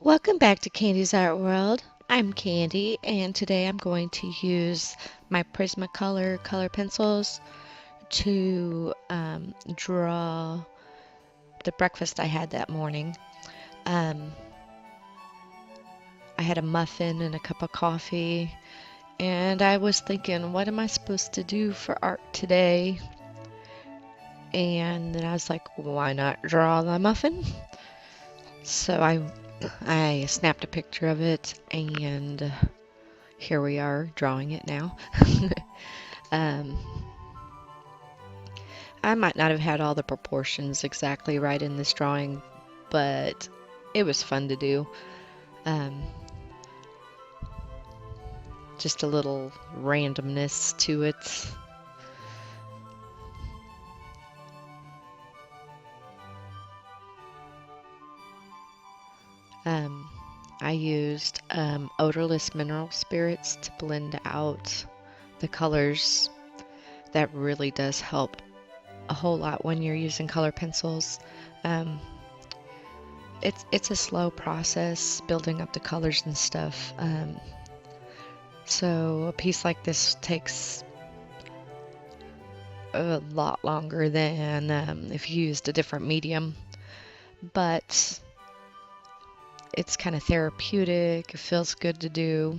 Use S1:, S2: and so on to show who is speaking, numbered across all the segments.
S1: Welcome back to Candy's Art World. I'm Candy, and today I'm going to use my Prismacolor color pencils to draw the breakfast I had that morning. Um, I had a muffin and a cup of coffee, and I was thinking, what am I supposed to do for art today? And then I was like, why not draw the muffin? So I snapped a picture of it, and here we are drawing it now. um, I might not have had all the proportions exactly right in this drawing, but it was fun to do. Um, just a little randomness to it. Um, I used odorless mineral spirits to blend out the colors. That really does help a whole lot when you're using color pencils. Um, it's a slow process building up the colors and stuff. So a piece like this takes a lot longer than if you used a different medium, but it's kind of therapeutic. It feels good to do,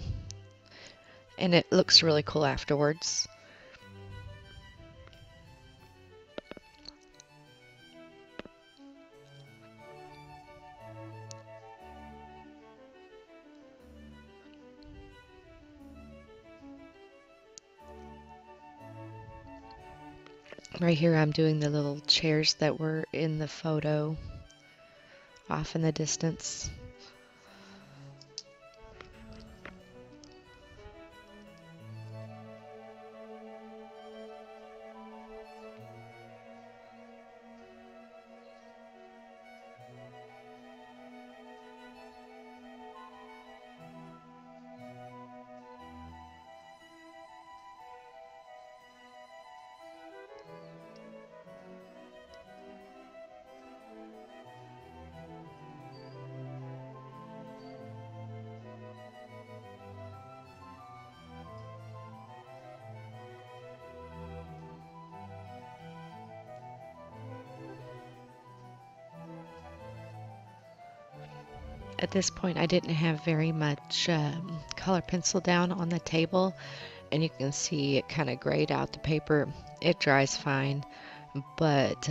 S1: and it looks really cool afterwards. Right here, I'm doing the little chairs that were in the photo off in the distance. At this point, I didn't have very much color pencil down on the table, and you can see it kind of grayed out the paper. It dries fine, but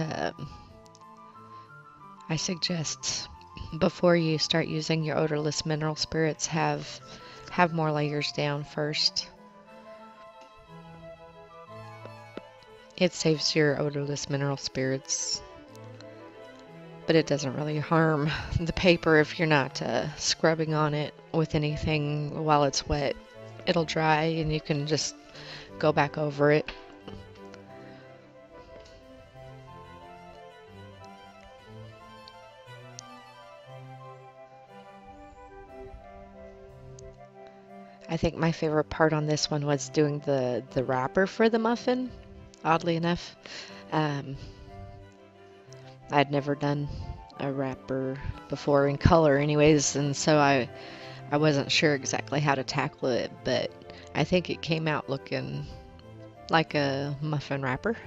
S1: I suggest before you start using your odorless mineral spirits, have more layers down first. It saves your odorless mineral spirits, but it doesn't really harm the paper if you're not scrubbing on it with anything while it's wet. It'll dry and you can just go back over it. I think my favorite part on this one was doing the wrapper for the muffin, oddly enough. Um, I'd never done a wrapper before in color anyways, and so I wasn't sure exactly how to tackle it, but I think it came out looking like a muffin wrapper.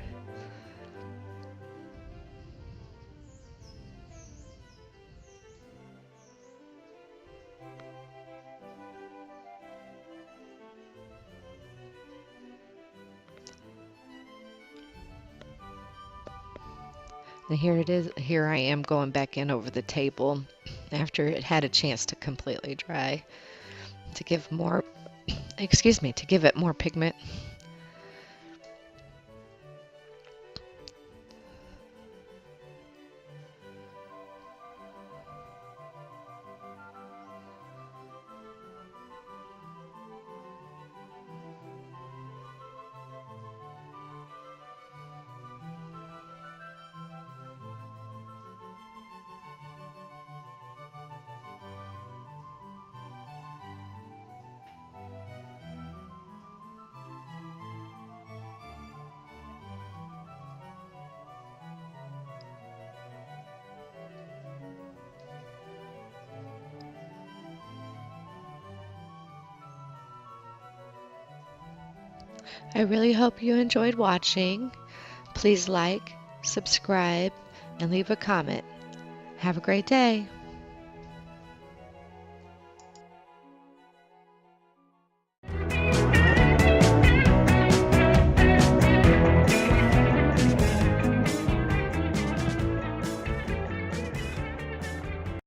S1: And here it is. Here I am going back in over the table after it had a chance to completely dry to give more, excuse me, to give it more pigment. I really hope you enjoyed watching. Please like, subscribe, and leave a comment. Have a great day.